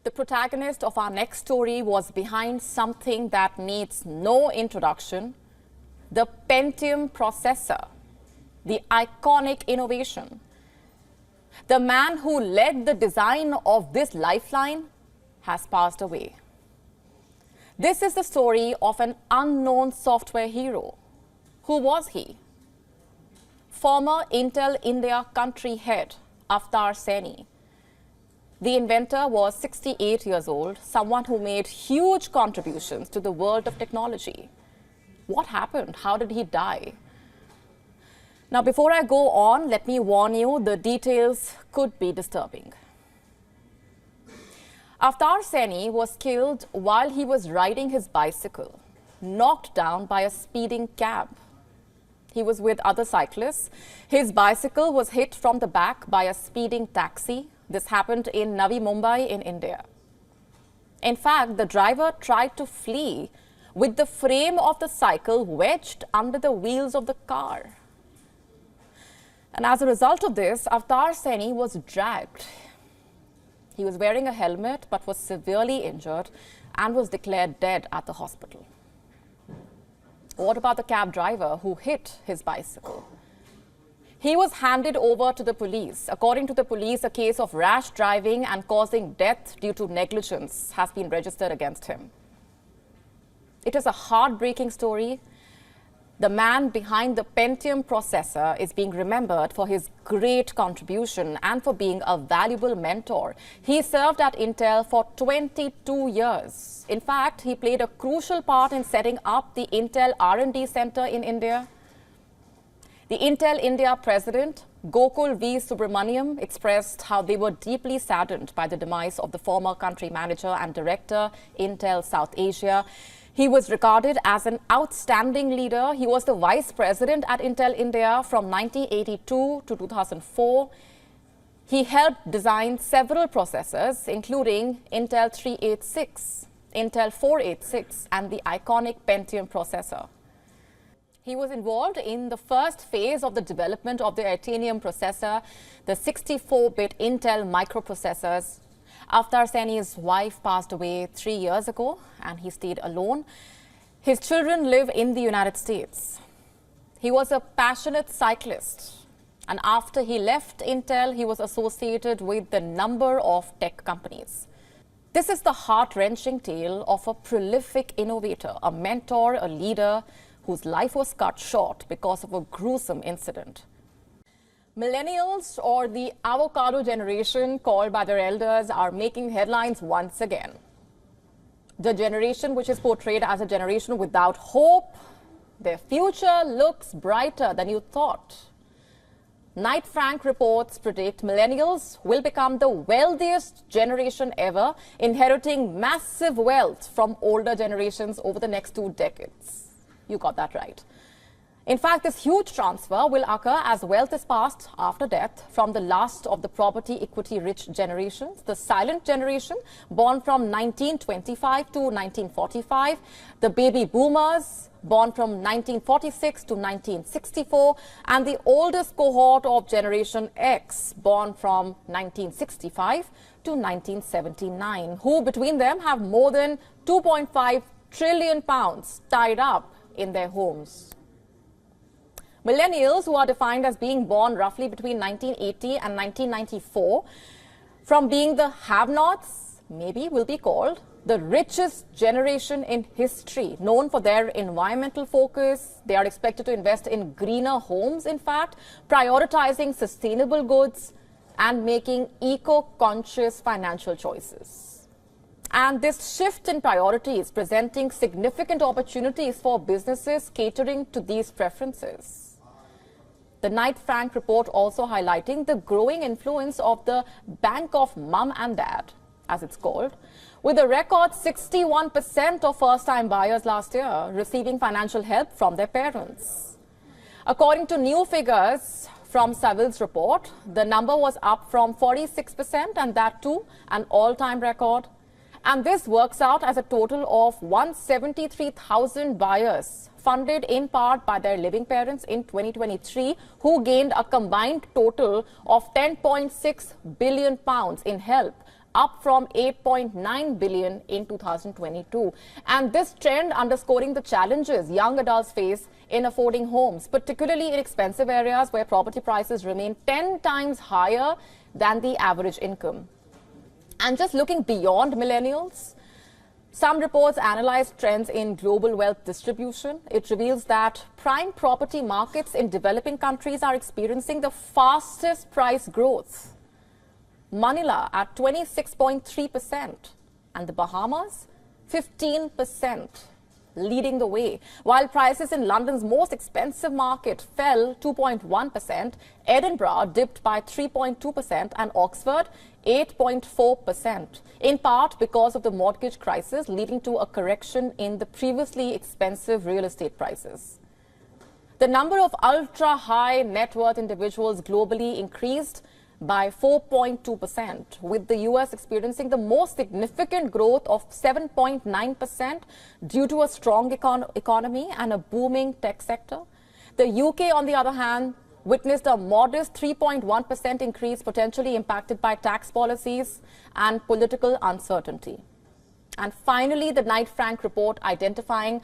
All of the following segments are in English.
The protagonist of our next story was behind something that needs no introduction, the Pentium processor, the iconic innovation. The man who led the design of this lifeline has passed away. This is the story of an unknown software hero. Who was he? Former Intel India country head, Avtar Saini. The inventor was 68 years old, someone who made huge contributions to the world of technology. What happened? How did he die? Now, before I go on, let me warn you, the details could be disturbing. Avtar Saini was killed while he was riding his bicycle, knocked down by a speeding cab. He was with other cyclists. His bicycle was hit from the back by a speeding taxi. This happened in Navi Mumbai in India. In fact, the driver tried to flee with the frame of the cycle wedged under the wheels of the car. And as a result of this, Avtar Saini was dragged. He was wearing a helmet but was severely injured and was declared dead at the hospital. What about the cab driver who hit his bicycle? He was handed over to the police. According to the police, a case of rash driving and causing death due to negligence has been registered against him. It is a heartbreaking story. The man behind the Pentium processor is being remembered for his great contribution and for being a valuable mentor. He served at Intel for 22 years. In fact, he played a crucial part in setting up the Intel R&D Center in India. The Intel India president, Gokul V. Subramaniam, expressed how they were deeply saddened by the demise of the former country manager and director, Intel South Asia. He was regarded as an outstanding leader. He was the vice president at Intel India from 1982 to 2004. He helped design several processors, including Intel 386, Intel 486, and the iconic Pentium processor. He was involved in the first phase of the development of the Titanium processor, the 64-bit Intel microprocessors. Avtar Saini's wife passed away 3 years ago, and he stayed alone. His children live in the United States. He was a passionate cyclist, and after he left Intel, he was associated with a number of tech companies. This is the heart-wrenching tale of a prolific innovator, a mentor, a leader whose life was cut short because of a gruesome incident. Millennials, or the avocado generation called by their elders, are making headlines once again. The generation which is portrayed as a generation without hope, their future looks brighter than you thought. Knight Frank reports predict millennials will become the wealthiest generation ever, inheriting massive wealth from older generations over the next 2 decades. You got that right. In fact, this huge transfer will occur as wealth is passed after death from the last of the property equity rich generations, the silent generation born from 1925 to 1945, the baby boomers born from 1946 to 1964, and the oldest cohort of Generation X born from 1965 to 1979, who between them have more than 2.5 trillion pounds tied up in their homes. Millennials, who are defined as being born roughly between 1980 and 1994, from being the have-nots, maybe will be called the richest generation in history, known for their environmental focus. They are expected to invest in greener homes, in fact, prioritizing sustainable goods and making eco-conscious financial choices. And this shift in priorities presenting significant opportunities for businesses catering to these preferences. The Knight Frank report also highlighting the growing influence of the Bank of Mum and Dad, as it's called, with a record 61% of first-time buyers last year receiving financial help from their parents. According to new figures from Savil's report, the number was up from 46%, and that too an all-time record. And this works out as a total of 173,000 buyers, funded in part by their living parents in 2023, who gained a combined total of 10.6 billion pounds in help up from 8.9 billion in 2022. And this trend underscoring the challenges young adults face in affording homes, particularly in expensive areas where property prices remain 10 times higher than the average income. And just looking beyond millennials, some reports analyze trends in global wealth distribution. It reveals that prime property markets in developing countries are experiencing the fastest price growth. Manila at 26.3% and the Bahamas 15%, leading the way. While prices in London's most expensive market fell 2.1%, Edinburgh dipped by 3.2% and Oxford 8.4%, in part because of the mortgage crisis leading to a correction in the previously expensive real estate prices. The number of ultra-high net worth individuals globally increased by 4.2%, with the US experiencing the most significant growth of 7.9% due to a strong economy and a booming tech sector. The UK, on the other hand, witnessed a modest 3.1% increase, potentially impacted by tax policies and political uncertainty. And finally, the Knight Frank report identifying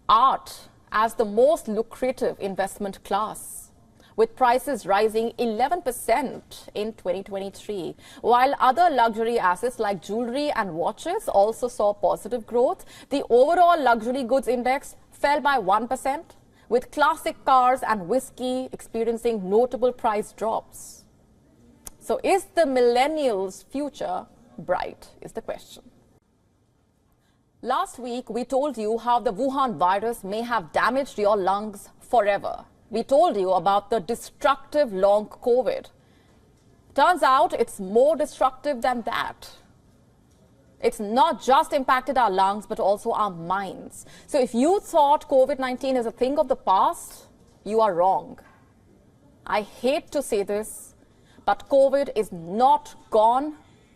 art as the most lucrative investment class, with prices rising 11% in 2023. While other luxury assets like jewelry and watches also saw positive growth, the overall luxury goods index fell by 1%, with classic cars and whiskey experiencing notable price drops. So is the millennials' future bright, is the question. Last week, we told you how the Wuhan virus may have damaged your lungs forever. We told you about the destructive long COVID. Turns out it's more destructive than that. It's not just impacted our lungs, but also our minds. So if you thought COVID-19 is a thing of the past, you are wrong. I hate to say this, but COVID is not gone,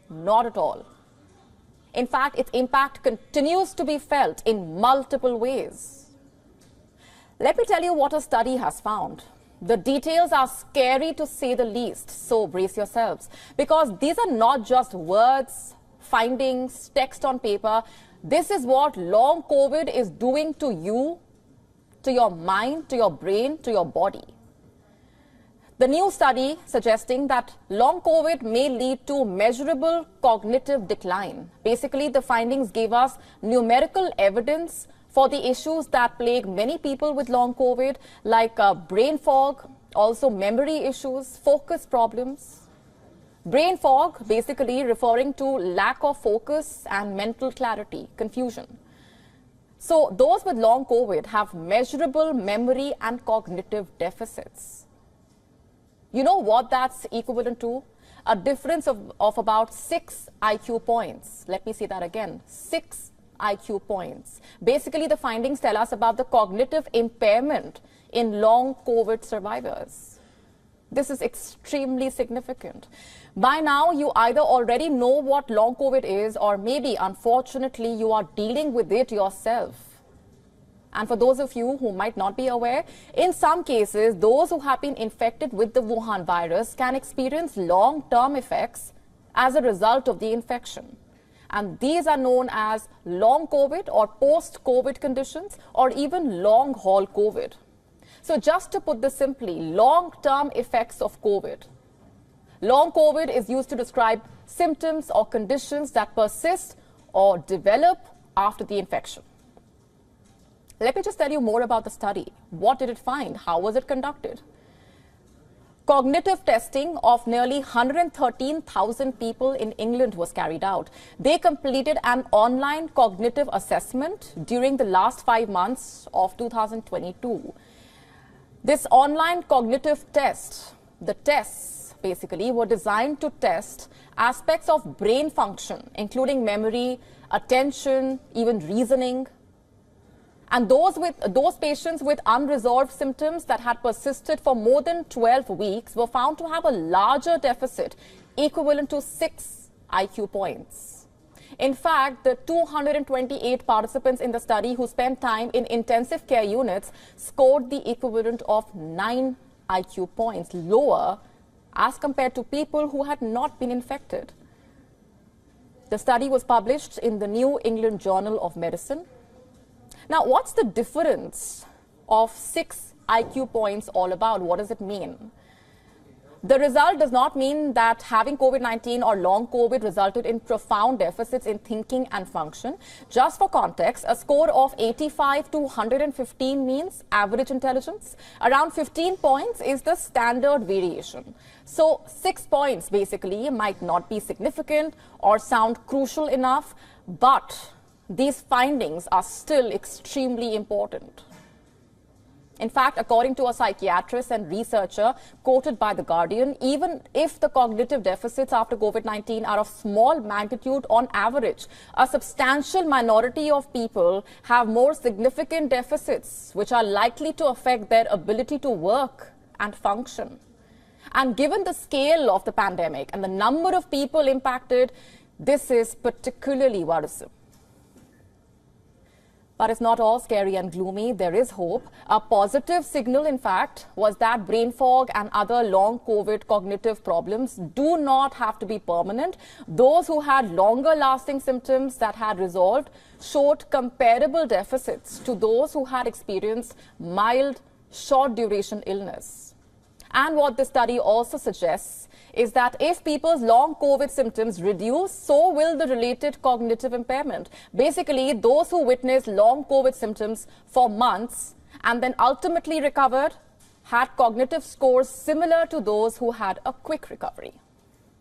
not at all. In fact, its impact continues to be felt in multiple ways. Let me tell you what a study has found. The details are scary to say the least, so brace yourselves, because these are not just words, findings, text on paper. This is what long COVID is doing to you, to your mind, to your brain, to your body. The new study suggesting that long COVID may lead to measurable cognitive decline. Basically, the findings gave us numerical evidence for the issues that plague many people with long COVID, like brain fog, also memory issues, focus problems. Brain fog, basically referring to lack of focus and mental clarity, confusion. So those with long COVID have measurable memory and cognitive deficits. You know what that's equivalent to? A difference of about 6 IQ points. Let me say that again, 6 IQ points. Basically, the findings tell us about the cognitive impairment in long COVID survivors. This is extremely significant. By now, you either already know what long COVID is, or maybe, unfortunately, you are dealing with it yourself. And for those of you who might not be aware, in some cases, those who have been infected with the Wuhan virus can experience long-term effects as a result of the infection. And these are known as long COVID or post-COVID conditions, or even long-haul COVID. So just to put this simply, long-term effects of COVID. Long COVID is used to describe symptoms or conditions that persist or develop after the infection. Let me just tell you more about the study. What did it find? How was it conducted? Cognitive testing of nearly 113,000 people in England was carried out. They completed an online cognitive assessment during the last 5 months of 2022. This online cognitive test, the tests basically were designed to test aspects of brain function, including memory, attention, even reasoning. And those patients with unresolved symptoms that had persisted for more than 12 weeks were found to have a larger deficit equivalent to 6 IQ points. In fact, the 228 participants in the study who spent time in intensive care units scored the equivalent of 9 IQ points lower as compared to people who had not been infected. The study was published in the New England Journal of Medicine. Now, what's the difference of 6 IQ points all about? What does it mean? The result does not mean that having COVID-19 or long COVID resulted in profound deficits in thinking and function. Just for context, a score of 85 to 115 means average intelligence. Around 15 points is the standard variation. So 6 points basically might not be significant or sound crucial enough, but these findings are still extremely important. In fact, according to a psychiatrist and researcher quoted by The Guardian, even if the cognitive deficits after COVID-19 are of small magnitude on average, a substantial minority of people have more significant deficits which are likely to affect their ability to work and function. And given the scale of the pandemic and the number of people impacted, this is particularly worrisome. But it's not all scary and gloomy. There is hope. A positive signal, in fact, was that brain fog and other long COVID cognitive problems do not have to be permanent. Those who had longer lasting symptoms that had resolved showed comparable deficits to those who had experienced mild, short duration illness. And what this study also suggests is that if people's long COVID symptoms reduce, so will the related cognitive impairment. Basically, those who witnessed long COVID symptoms for months and then ultimately recovered had cognitive scores similar to those who had a quick recovery.